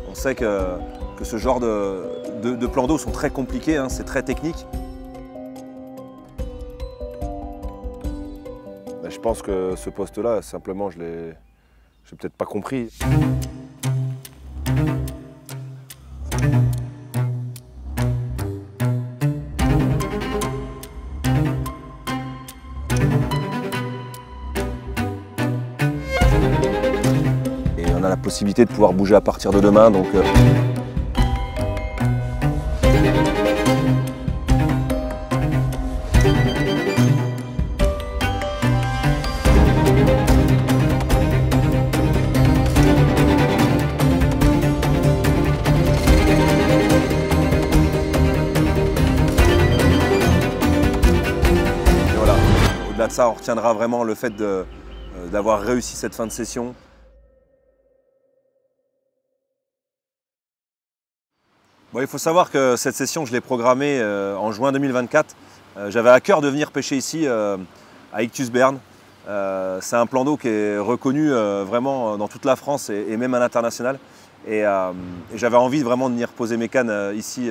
On sait que ce genre de plans d'eau sont très compliqués, hein, c'est très technique. Ben, je pense que ce poste-là, simplement, je l'ai peut-être pas compris. Et on a la possibilité de pouvoir bouger à partir de demain, donc au-delà de ça, on retiendra vraiment le fait d'avoir réussi cette fin de session. Bon, il faut savoir que cette session, je l'ai programmée en juin 2024. J'avais à cœur de venir pêcher ici à Ictus Berne. C'est un plan d'eau qui est reconnu vraiment dans toute la France et même à l'international. Et j'avais envie vraiment de venir poser mes cannes ici.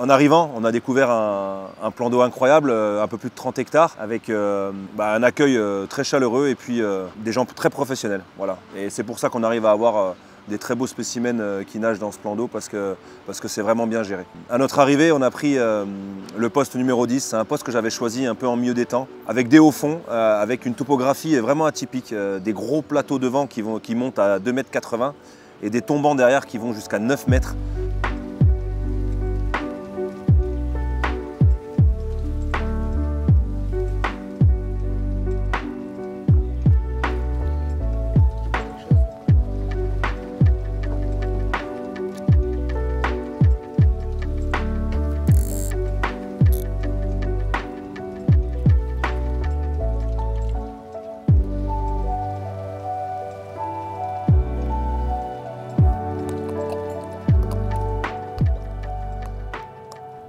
En arrivant, on a découvert un plan d'eau incroyable, un peu plus de 30 hectares, avec un accueil très chaleureux et puis des gens très professionnels. Voilà. Et c'est pour ça qu'on arrive à avoir des très beaux spécimens qui nagent dans ce plan d'eau parce que c'est vraiment bien géré. À notre arrivée, on a pris le poste numéro 10. C'est un poste que j'avais choisi un peu en milieu d'étang, avec des hauts fonds, avec une topographie vraiment atypique, des gros plateaux devant qui montent à 2,80 m et des tombants derrière qui vont jusqu'à 9 mètres.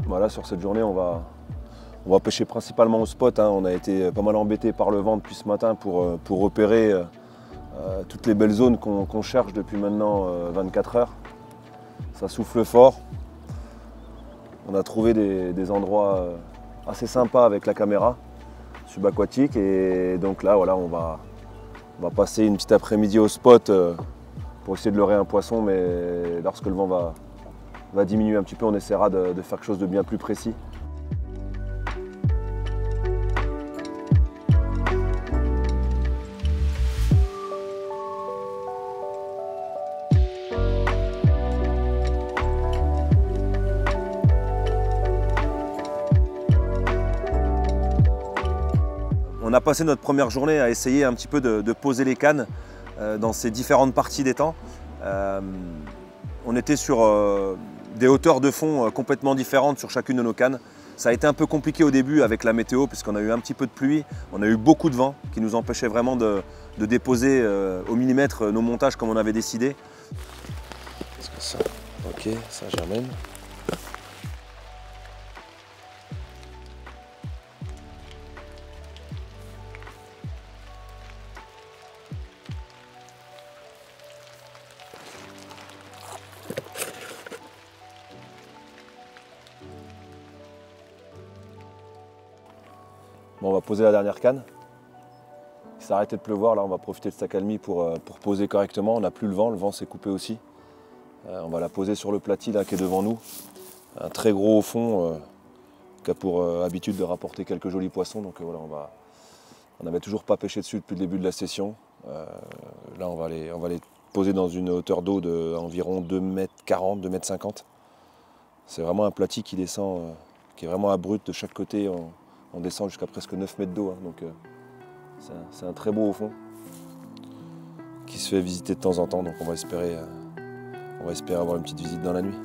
Voilà, sur cette journée, on va pêcher principalement au spot, hein. On a été pas mal embêté par le vent depuis ce matin pour repérer toutes les belles zones qu'on cherche depuis maintenant 24 heures. Ça souffle fort. On a trouvé des endroits assez sympas avec la caméra subaquatique et donc là, voilà, on va passer une petite après-midi au spot pour essayer de leurrer un poisson, mais lorsque le vent va diminuer un petit peu, on essaiera de faire quelque chose de bien plus précis. On a passé notre première journée à essayer un petit peu de poser les cannes dans ces différentes parties d'étang. On était sur des hauteurs de fond complètement différentes sur chacune de nos cannes. Ça a été un peu compliqué au début avec la météo puisqu'on a eu un petit peu de pluie, on a eu beaucoup de vent qui nous empêchait vraiment de déposer au millimètre nos montages comme on avait décidé. Est-ce que ça, ok, ça germaine. Bon, on va poser la dernière canne. Il s'est arrêté de pleuvoir, là on va profiter de sa calmie pour poser correctement. On n'a plus le vent s'est coupé aussi. On va la poser sur le platy là, qui est devant nous. Un très gros au fond qui a pour habitude de rapporter quelques jolis poissons. Donc voilà, on n'avait toujours pas pêché dessus depuis le début de la session. Là on va les poser dans une hauteur d'eau d'environ 2,40 m, 2,50 m. C'est vraiment un platy qui descend, qui est vraiment abrupt de chaque côté. On descend jusqu'à presque 9 mètres d'eau, hein, donc c'est un très beau au fond qui se fait visiter de temps en temps, donc on va espérer avoir une petite visite dans la nuit.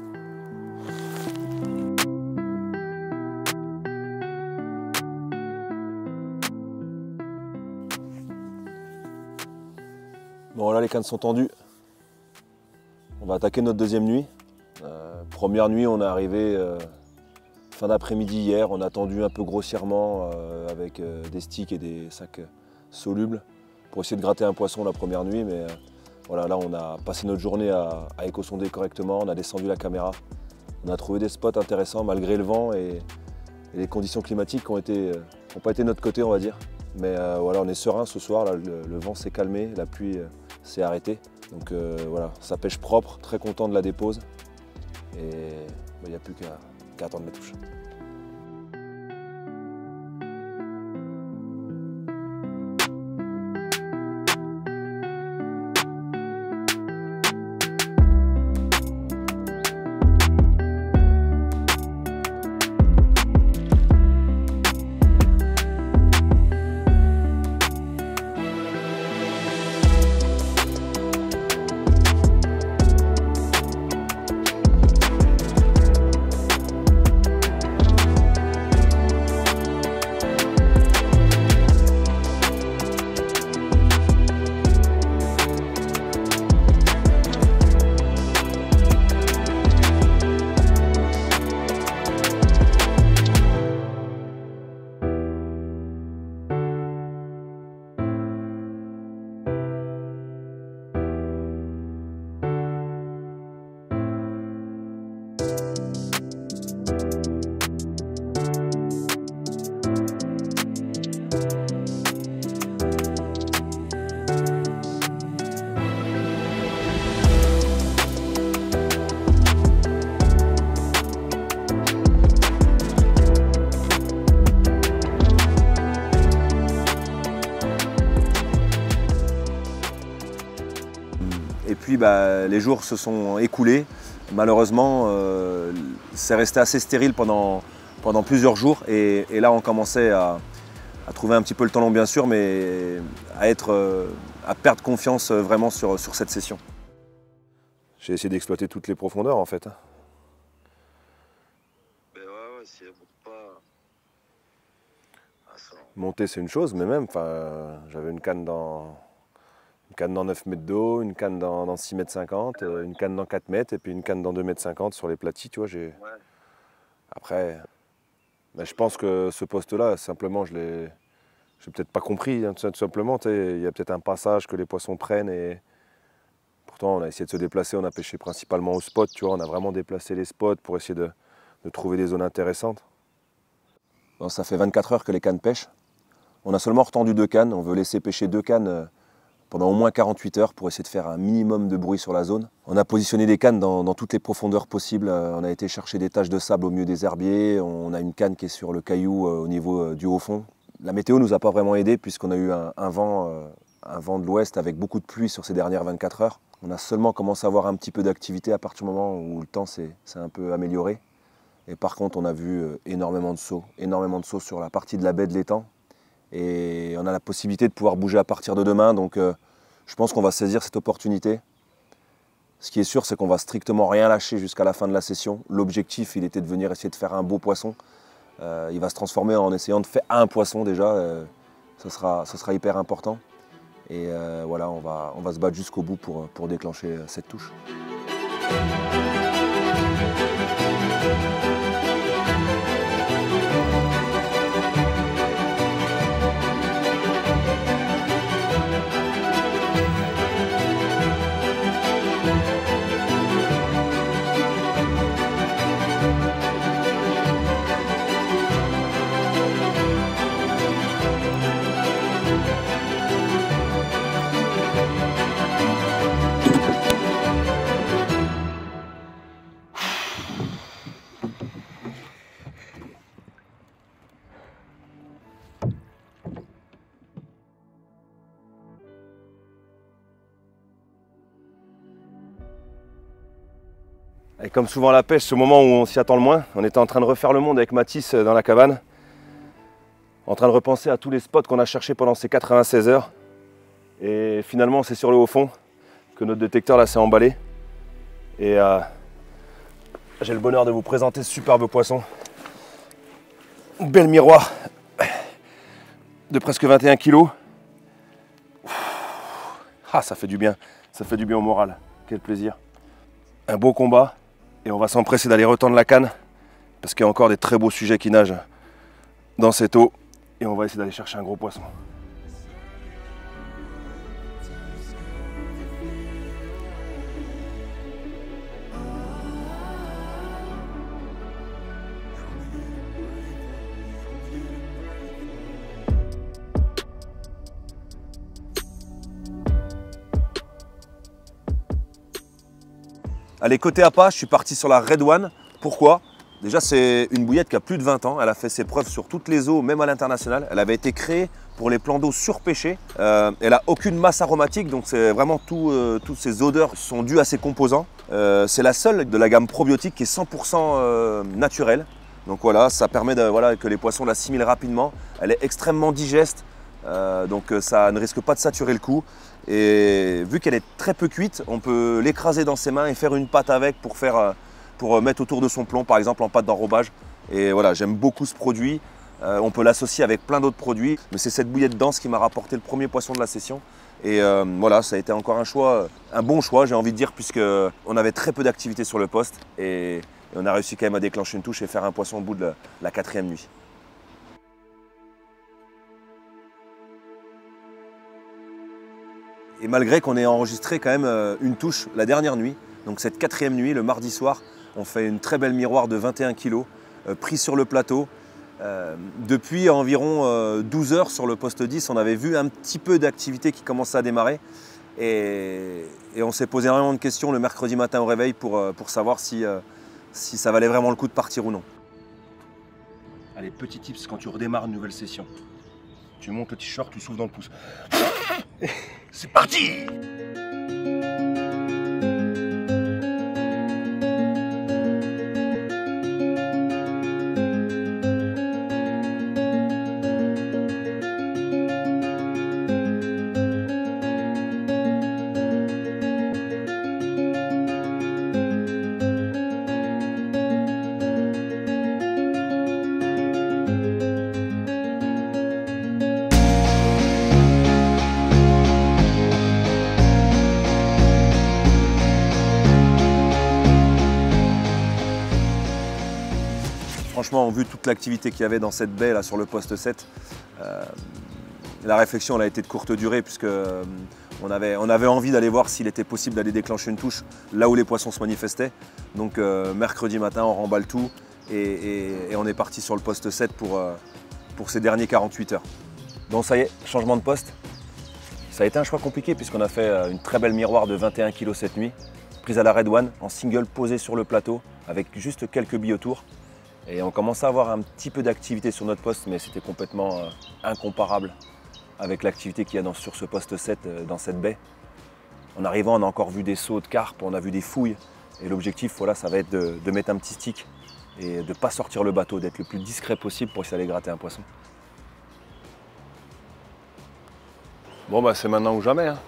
Bon là les cannes sont tendues, on va attaquer notre deuxième nuit. Première nuit on est arrivé fin d'après-midi hier, on a tendu un peu grossièrement avec des sticks et des sacs solubles pour essayer de gratter un poisson la première nuit, mais Voilà, là on a passé notre journée à éco-sonder correctement, on a descendu la caméra. On a trouvé des spots intéressants malgré le vent et les conditions climatiques qui n'ont pas été de notre côté, on va dire. Mais voilà, on est serein ce soir, là, le vent s'est calmé, la pluie s'est arrêtée. Donc voilà, ça pêche propre, très content de la dépose. Et il n'y a plus qu'à attendre la touche. Et puis les jours se sont écoulés. Malheureusement, c'est resté assez stérile pendant plusieurs jours. Et là, on commençait à trouver un petit peu le temps long, bien sûr, mais à perdre confiance vraiment sur cette session. J'ai essayé d'exploiter toutes les profondeurs, en fait. Ben ouais, si elle monte pas. Monter, c'est une chose, mais même, j'avais une canne dans 9 mètres d'eau, une canne dans 6 mètres 50, une canne dans 4 mètres et puis une canne dans 2 mètres 50 sur les platis, tu vois. Ouais. Après, je pense que ce poste-là, simplement, je l'ai peut-être pas compris, hein, tout simplement. Il y a peut-être un passage que les poissons prennent et pourtant, on a essayé de se déplacer, on a pêché principalement au spot, tu vois. On a vraiment déplacé les spots pour essayer de trouver des zones intéressantes. Bon, ça fait 24 heures que les cannes pêchent. On a seulement retendu 2 cannes, on veut laisser pêcher 2 cannes pendant au moins 48 heures pour essayer de faire un minimum de bruit sur la zone. On a positionné des cannes dans toutes les profondeurs possibles. On a été chercher des taches de sable au milieu des herbiers. On a une canne qui est sur le caillou au niveau du haut fond. La météo ne nous a pas vraiment aidé puisqu'on a eu un vent de l'ouest avec beaucoup de pluie sur ces dernières 24 heures. On a seulement commencé à avoir un petit peu d'activité à partir du moment où le temps s'est un peu amélioré. Et par contre, on a vu énormément de sauts sur la partie de la baie de l'étang. Et on a la possibilité de pouvoir bouger à partir de demain, donc je pense qu'on va saisir cette opportunité. Ce qui est sûr, c'est qu'on va strictement rien lâcher jusqu'à la fin de la session. L'objectif, il était de venir essayer de faire un beau poisson. Il va se transformer en essayant de faire un poisson déjà. Ça sera hyper important. Et voilà, on va se battre jusqu'au bout pour déclencher cette touche. Et comme souvent à la pêche, c'est au moment où on s'y attend le moins. On était en train de refaire le monde avec Mathis dans la cabane, en train de repenser à tous les spots qu'on a cherchés pendant ces 96 heures. Et finalement, c'est sur le haut fond que notre détecteur là s'est emballé. Et j'ai le bonheur de vous présenter ce superbe poisson. Bel miroir de presque 21 kg. Ah, ça fait du bien au moral. Quel plaisir. Un beau combat. Et on va s'empresser d'aller retendre la canne parce qu'il y a encore des très beaux sujets qui nagent dans cette eau. Et on va essayer d'aller chercher un gros poisson. Allez, côté appât, je suis parti sur la Red One. Pourquoi? Déjà, c'est une bouillette qui a plus de 20 ans. Elle a fait ses preuves sur toutes les eaux, même à l'international. Elle avait été créée pour les plans d'eau surpêchés. Elle n'a aucune masse aromatique, donc c'est vraiment toutes ces odeurs sont dues à ses composants. C'est la seule de la gamme probiotique qui est 100% naturelle. Donc voilà, ça permet que les poissons l'assimilent rapidement. Elle est extrêmement digeste, donc ça ne risque pas de saturer le cou. Et vu qu'elle est très peu cuite, on peut l'écraser dans ses mains et faire une pâte avec pour mettre autour de son plomb, par exemple en pâte d'enrobage. Et voilà, j'aime beaucoup ce produit. On peut l'associer avec plein d'autres produits, mais c'est cette bouillette dense qui m'a rapporté le premier poisson de la session. Et voilà, ça a été encore un bon choix, j'ai envie de dire, puisqu'on avait très peu d'activité sur le poste. Et on a réussi quand même à déclencher une touche et faire un poisson au bout de la 4e nuit. Et malgré qu'on ait enregistré quand même une touche la dernière nuit, donc cette 4e nuit, le mardi soir, on fait une très belle miroir de 21 kg, pris sur le plateau. Depuis environ 12 heures sur le poste 10, on avait vu un petit peu d'activité qui commençait à démarrer. Et on s'est posé énormément de questions le mercredi matin au réveil pour savoir si ça valait vraiment le coup de partir ou non. Allez, petit tips quand tu redémarres une nouvelle session. Tu montes le t-shirt, tu souffles dans le pouce. C'est parti! Franchement, vu toute l'activité qu'il y avait dans cette baie là sur le poste 7, la réflexion elle a été de courte durée puisqu'on avait envie d'aller voir s'il était possible d'aller déclencher une touche là où les poissons se manifestaient. Donc mercredi matin, on remballe tout et on est parti sur le poste 7 pour ces derniers 48 heures. Donc ça y est, changement de poste. Ça a été un choix compliqué puisqu'on a fait une très belle miroir de 21 kg cette nuit, prise à la Red One, en single posé sur le plateau avec juste quelques billes autour. Et on commençait à avoir un petit peu d'activité sur notre poste, mais c'était complètement incomparable avec l'activité qu'il y a sur ce poste 7 dans cette baie. En arrivant, on a encore vu des sauts de carpe, on a vu des fouilles. Et l'objectif, voilà, ça va être de mettre un petit stick et de ne pas sortir le bateau, d'être le plus discret possible pour essayer d'aller gratter un poisson. Bon, bah c'est maintenant ou jamais, hein.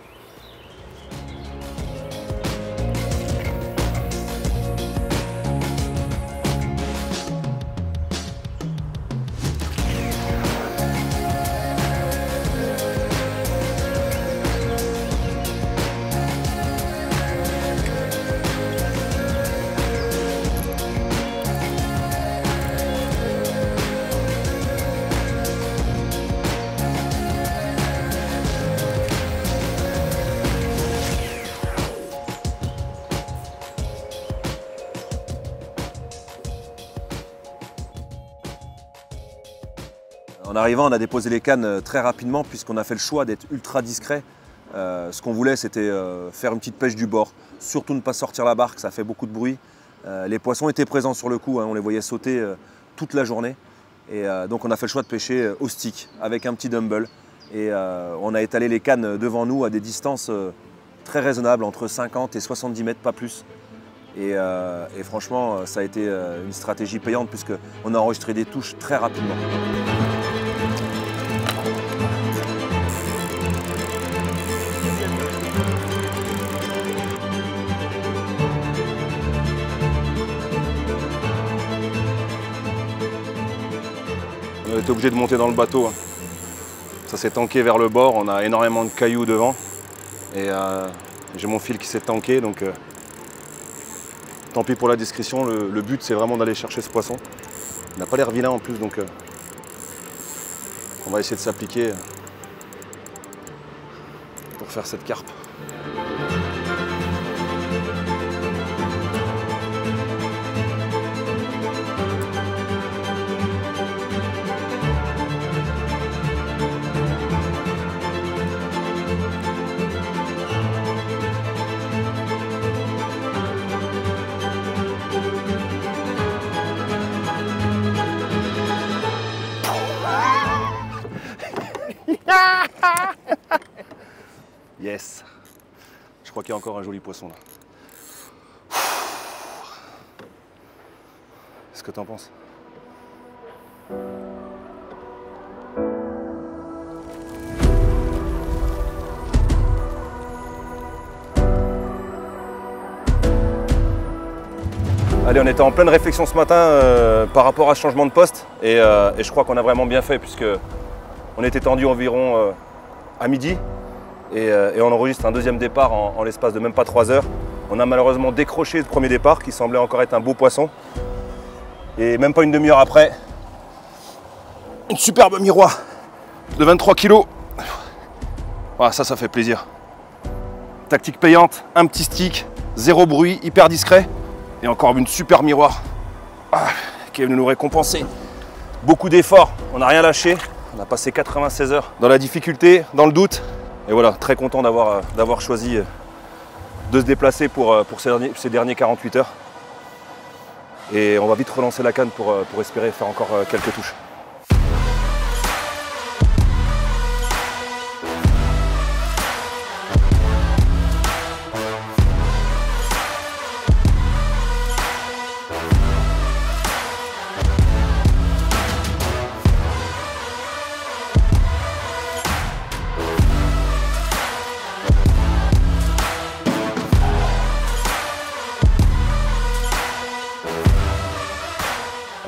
En arrivant, on a déposé les cannes très rapidement puisqu'on a fait le choix d'être ultra discret. Ce qu'on voulait, c'était faire une petite pêche du bord. Surtout ne pas sortir la barque, ça fait beaucoup de bruit. Les poissons étaient présents sur le coup, hein, on les voyait sauter toute la journée. Et donc on a fait le choix de pêcher au stick avec un petit dumble. Et on a étalé les cannes devant nous à des distances très raisonnables, entre 50 et 70 mètres, pas plus. Et franchement, ça a été une stratégie payante puisqu'on a enregistré des touches très rapidement. On était obligé de monter dans le bateau. Ça s'est tanké vers le bord, on a énormément de cailloux devant. Et j'ai mon fil qui s'est tanké, donc tant pis pour la discrétion. Le but, c'est vraiment d'aller chercher ce poisson. Il n'a pas l'air vilain en plus, donc on va essayer de s'appliquer pour faire cette carpe. Je crois qu'il y a encore un joli poisson là. Qu'est-ce que tu en penses? Allez, on était en pleine réflexion ce matin par rapport à ce changement de poste et je crois qu'on a vraiment bien fait puisque on était tendu environ à midi et on enregistre un deuxième départ en l'espace de même pas 3 heures. On a malheureusement décroché le premier départ qui semblait encore être un beau poisson et même pas une demi-heure après, une superbe miroir de 23 kg. Voilà, ça fait plaisir. Tactique payante, un petit stick, zéro bruit, hyper discret. Et encore une super miroir qui est venu nous récompenser. Beaucoup d'efforts, on n'a rien lâché. On a passé 96 heures dans la difficulté, dans le doute. Et voilà, très content d'avoir choisi de se déplacer pour ces derniers 48 heures. Et on va vite relancer la canne pour espérer faire encore quelques touches.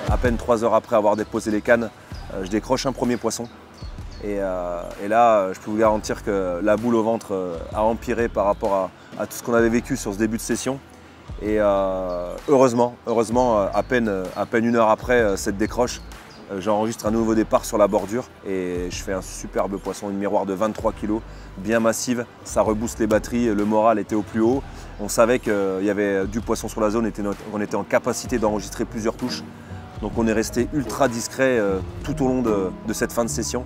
À peine 3 heures après avoir déposé les cannes, je décroche un premier poisson. Et là, je peux vous garantir que la boule au ventre a empiré par rapport à tout ce qu'on avait vécu sur ce début de session. Et heureusement, à peine 1 heure après cette décroche, j'enregistre un nouveau départ sur la bordure et je fais un superbe poisson, une miroir de 23 kg, bien massive. Ça rebooste les batteries, le moral était au plus haut. On savait qu'il y avait du poisson sur la zone, on était en capacité d'enregistrer plusieurs touches. Donc on est resté ultra discret tout au long de cette fin de session.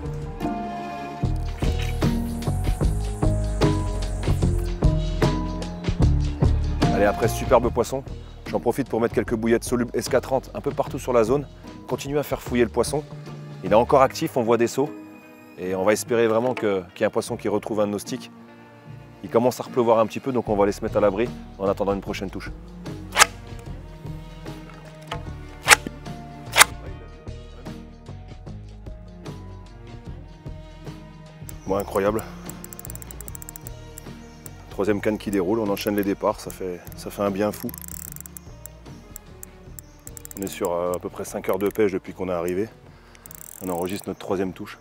Allez, après ce superbe poisson, j'en profite pour mettre quelques bouillettes solubles SK30 un peu partout sur la zone. Continue à faire fouiller le poisson. Il est encore actif, on voit des sauts. Et on va espérer vraiment qu'il y ait un poisson qui retrouve un de nos sticks. Il commence à repleuvoir un petit peu, donc on va aller se mettre à l'abri en attendant une prochaine touche. Bon, incroyable. Troisième canne qui déroule, on enchaîne les départs, ça fait un bien fou. On est sur à peu près 5 heures de pêche depuis qu'on est arrivé. On enregistre notre troisième touche.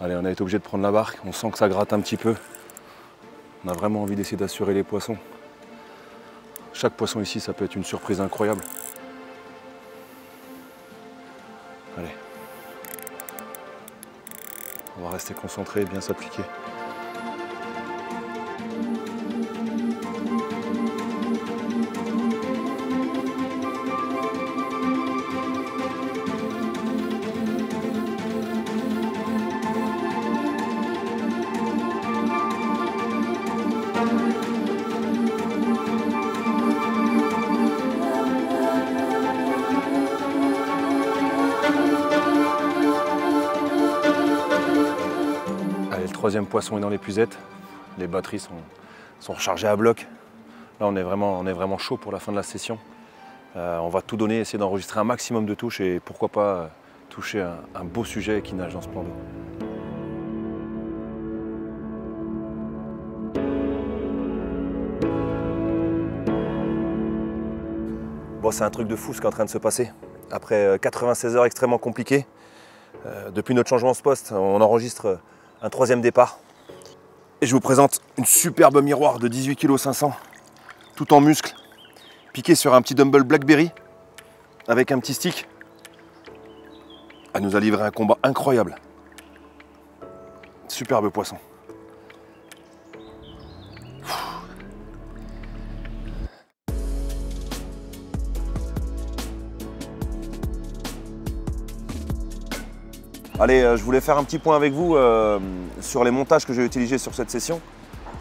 Allez, on a été obligé de prendre la barque, on sent que ça gratte un petit peu. On a vraiment envie d'essayer d'assurer les poissons. Chaque poisson ici, ça peut être une surprise incroyable. Allez. On va rester concentré et bien s'appliquer. Troisième poisson est dans l'épuisette, les batteries sont rechargées à bloc. Là on est vraiment chaud pour la fin de la session. On va tout donner, essayer d'enregistrer un maximum de touches et pourquoi pas toucher un beau sujet qui nage dans ce plan d'eau. Bon, c'est un truc de fou ce qui est en train de se passer. Après 96 heures extrêmement compliquées, depuis notre changement de poste, on enregistre un troisième départ. Et je vous présente une superbe miroir de 18,5 kg, tout en muscle, piqué sur un petit dumbbell Blackberry, avec un petit stick. Elle nous a livré un combat incroyable. Superbe poisson. Allez, je voulais faire un petit point avec vous sur les montages que j'ai utilisés sur cette session.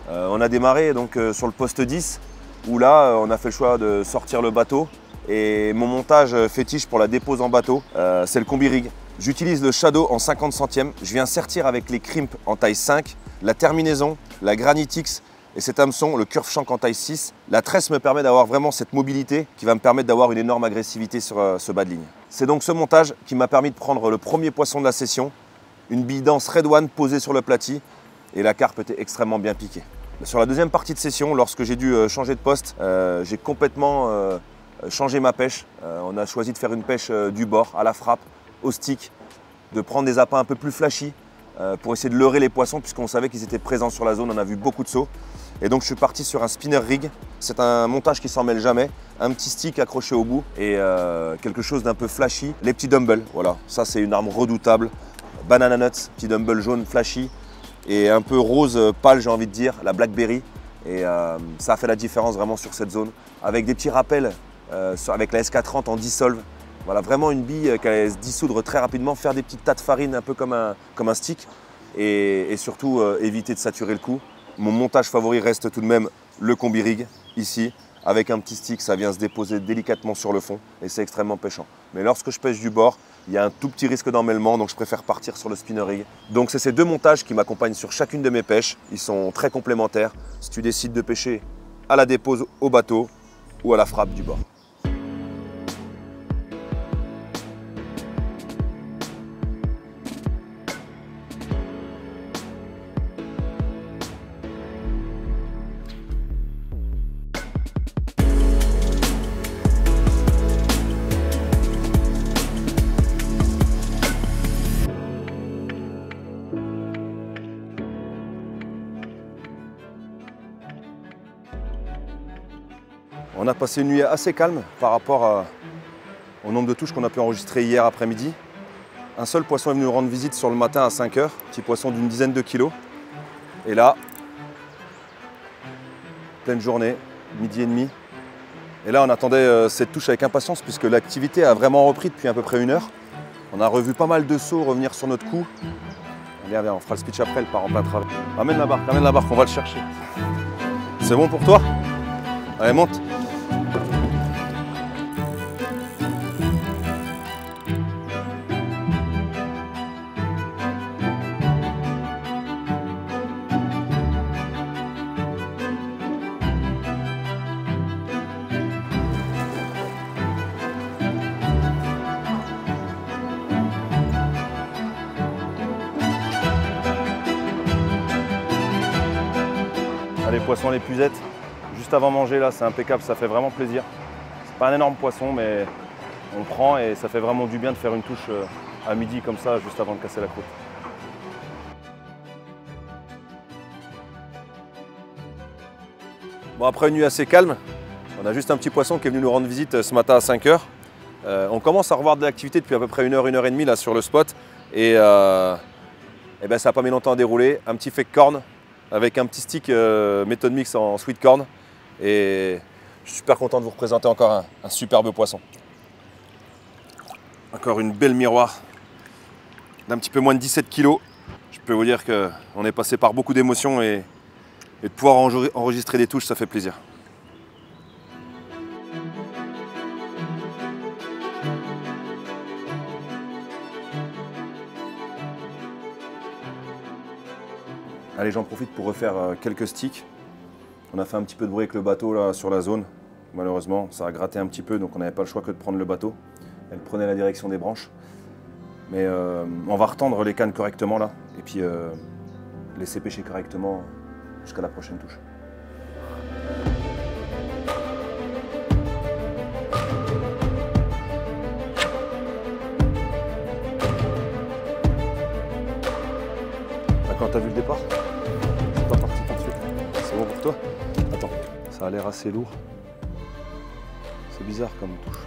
On a démarré donc sur le poste 10, où là, on a fait le choix de sortir le bateau. Et mon montage fétiche pour la dépose en bateau, c'est le combi rig. J'utilise le Shadow en 50 centièmes. Je viens sertir avec les crimps en taille 5. la terminaison, la Granitix et cet hameçon, le Curve Shank en taille 6, la tresse me permet d'avoir vraiment cette mobilité qui va me permettre d'avoir une énorme agressivité sur ce bas de ligne. C'est donc ce montage qui m'a permis de prendre le premier poisson de la session, une bille dense Red One posée sur le platy et la carpe était extrêmement bien piquée. Sur la deuxième partie de session, lorsque j'ai dû changer de poste, j'ai complètement changé ma pêche. On a choisi de faire une pêche du bord, à la frappe, au stick, de prendre des appâts un peu plus flashy pour essayer de leurrer les poissons puisqu'on savait qu'ils étaient présents sur la zone, on a vu beaucoup de sauts. Et donc je suis parti sur un spinner rig, c'est un montage qui s'en mêle jamais, un petit stick accroché au bout et quelque chose d'un peu flashy, les petits dumbbells, voilà, ça c'est une arme redoutable, banana nuts, petit dumbbell jaune flashy et un peu rose pâle j'ai envie de dire, la blackberry et ça a fait la différence vraiment sur cette zone avec des petits rappels avec la SK30 en dissolve. Voilà, vraiment une bille qui allait se dissoudre très rapidement, faire des petites tas de farine un peu comme un stick et surtout éviter de saturer le coup. Mon montage favori reste tout de même le combi rig ici avec un petit stick, ça vient se déposer délicatement sur le fond et c'est extrêmement pêchant. Mais lorsque je pêche du bord, il y a un tout petit risque d'emmêlement donc je préfère partir sur le spinner rig. Donc c'est ces deux montages qui m'accompagnent sur chacune de mes pêches, ils sont très complémentaires si tu décides de pêcher à la dépose au bateau ou à la frappe du bord. On a passé une nuit assez calme par rapport au nombre de touches qu'on a pu enregistrer hier après-midi. Un seul poisson est venu nous rendre visite sur le matin à 5 h, petit poisson d'une dizaine de kilos. Et là, pleine journée, midi et demi. Et là, on attendait cette touche avec impatience puisque l'activité a vraiment repris depuis à peu près 1 heure. On a revu pas mal de sauts revenir sur notre coup. Allez, on fera le speech après, elle part en plein travail. Amène la barque, on va le chercher. C'est bon pour toi? Allez, monte. Les poissons à l'épuisette, juste avant manger là, c'est impeccable, ça fait vraiment plaisir. C'est pas un énorme poisson, mais on prend et ça fait vraiment du bien de faire une touche à midi comme ça, juste avant de casser la croûte. Bon, après une nuit assez calme, on a juste un petit poisson qui est venu nous rendre visite ce matin à 5 h. On commence à revoir de l'activité depuis à peu près 1 heure, 1 heure et demie là sur le spot et ben, ça n'a pas mis longtemps à dérouler. Un petit fake corn avec un petit stick Method Mix en sweet corn et je suis super content de vous représenter encore un superbe poisson. Encore une belle miroir d'un petit peu moins de 17 kg. Je peux vous dire qu'on est passé par beaucoup d'émotions et de pouvoir enregistrer des touches, ça fait plaisir. Allez, j'en profite pour refaire quelques sticks. On a fait un petit peu de bruit avec le bateau là sur la zone. Malheureusement, ça a gratté un petit peu, donc on n'avait pas le choix que de prendre le bateau. Elle prenait la direction des branches. Mais on va retendre les cannes correctement là, et puis laisser pêcher correctement jusqu'à la prochaine touche. Quand t'as vu le départ, c'est pas parti tout de suite. C'est bon pour toi? Attends, ça a l'air assez lourd. C'est bizarre comme touche.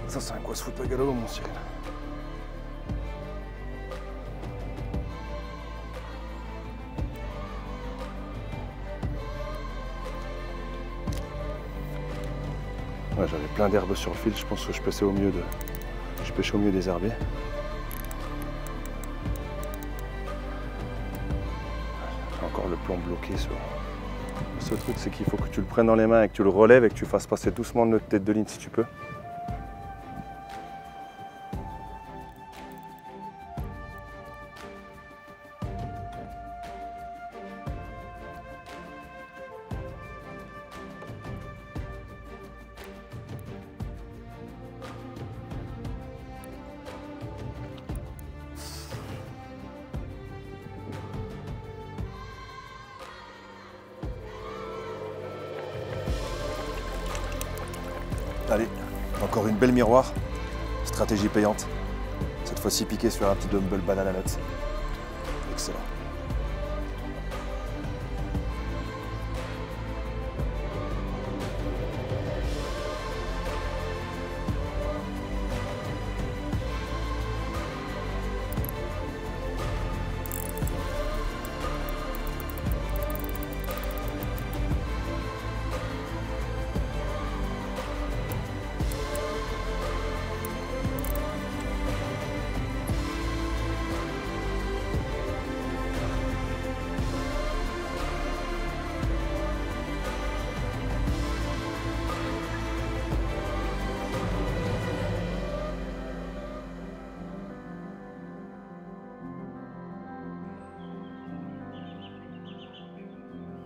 Ça c'est un quoi se foutre pas galop mon Cyril. Ouais, j'avais plein d'herbes sur le fil, je pense que je pêchais au mieux des herbiers. Encore le plomb bloqué sur ce truc, c'est qu'il faut que tu le prennes dans les mains et que tu le relèves et que tu fasses passer doucement notre tête de ligne si tu peux. Encore une belle miroir, stratégie payante. Cette fois-ci piqué sur un petit dumbbell banana nut. Excellent.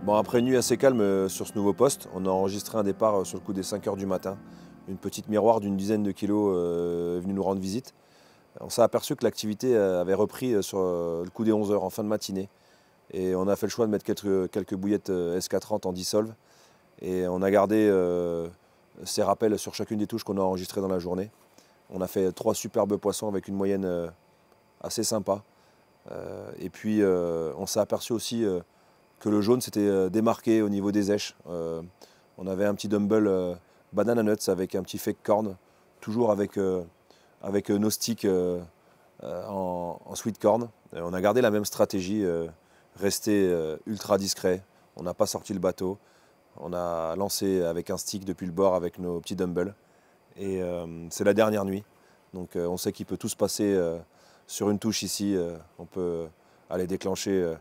Bon, après une nuit assez calme sur ce nouveau poste, on a enregistré un départ sur le coup des 5 h du matin. Une petite miroir d'une dizaine de kilos est venue nous rendre visite. On s'est aperçu que l'activité avait repris sur le coup des 11 h en fin de matinée. Et on a fait le choix de mettre quelques bouillettes SK30 en dissolve. Et on a gardé ces rappels sur chacune des touches qu'on a enregistrées dans la journée. On a fait 3 superbes poissons avec une moyenne assez sympa. Et puis on s'est aperçu aussi que le jaune s'était démarqué au niveau des éches. On avait un petit dumbbell banana nuts avec un petit fake corn, toujours avec nos sticks en sweet corn. On a gardé la même stratégie, resté ultra discret. On n'a pas sorti le bateau. On a lancé avec un stick depuis le bord avec nos petits dumbbells. Et c'est la dernière nuit. Donc on sait qu'il peut tout se passer sur une touche ici. On peut aller déclencher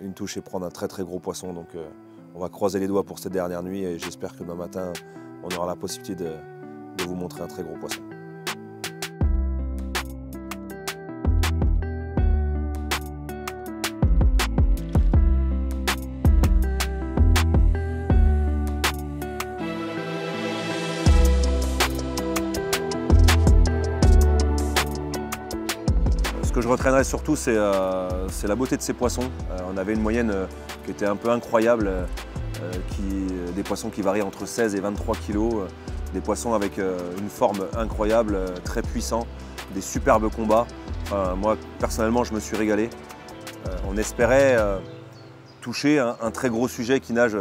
une touche et prendre un très très gros poisson. Donc on va croiser les doigts pour cette dernière nuit et j'espère que demain matin on aura la possibilité de vous montrer un très gros poisson. Ce que je retiendrai surtout, c'est la beauté de ces poissons. On avait une moyenne qui était un peu incroyable, des poissons qui varient entre 16 et 23 kg, des poissons avec une forme incroyable, très puissants, des superbes combats. Moi, personnellement, je me suis régalé. On espérait toucher un très gros sujet qui nage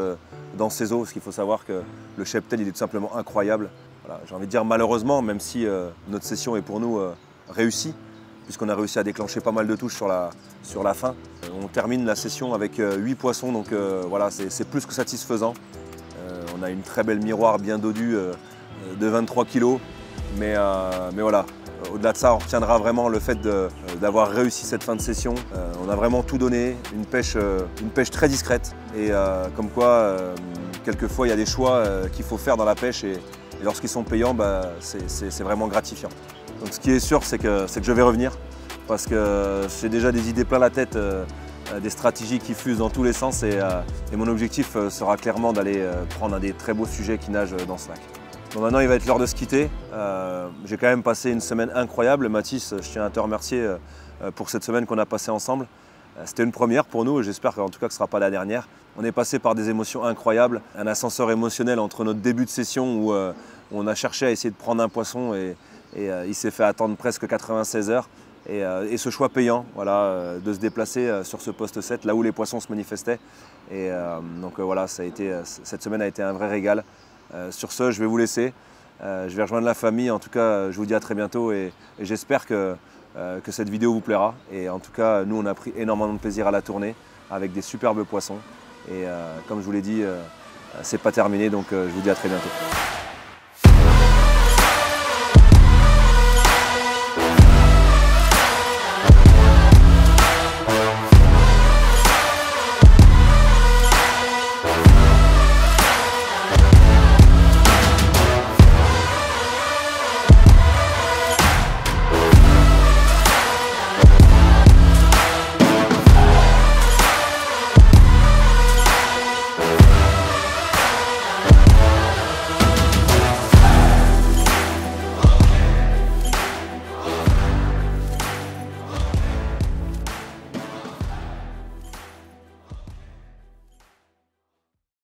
dans ces eaux, parce qu'il faut savoir que le cheptel, il est tout simplement incroyable. Voilà, j'ai envie de dire malheureusement, même si notre session est pour nous réussie, puisqu'on a réussi à déclencher pas mal de touches sur la fin. On termine la session avec 8 poissons, donc voilà, c'est plus que satisfaisant. On a une très belle miroir bien dodue de 23 kg, mais voilà, au-delà de ça, on retiendra vraiment le fait d'avoir réussi cette fin de session. On a vraiment tout donné, une pêche très discrète, et comme quoi, quelquefois, il y a des choix qu'il faut faire dans la pêche, et lorsqu'ils sont payants, c'est vraiment gratifiant. Donc ce qui est sûr, c'est que je vais revenir parce que j'ai déjà des idées plein la tête, des stratégies qui fusent dans tous les sens et mon objectif sera clairement d'aller prendre un des très beaux sujets qui nagent dans ce lac. Bon, maintenant, il va être l'heure de se quitter. J'ai quand même passé une semaine incroyable. Mathis, je tiens à te remercier pour cette semaine qu'on a passée ensemble. C'était une première pour nous et j'espère qu'en tout cas que ce ne sera pas la dernière. On est passé par des émotions incroyables, un ascenseur émotionnel entre notre début de session où on a cherché à essayer de prendre un poisson et il s'est fait attendre presque 96 heures. Et ce choix payant, voilà, de se déplacer sur ce poste 7, là où les poissons se manifestaient. Et donc voilà, cette semaine a été un vrai régal. Sur ce, je vais vous laisser. Je vais rejoindre la famille. En tout cas, je vous dis à très bientôt et j'espère que cette vidéo vous plaira. Et en tout cas, nous, on a pris énormément de plaisir à la tourner avec des superbes poissons. Et comme je vous l'ai dit, c'est pas terminé, donc je vous dis à très bientôt.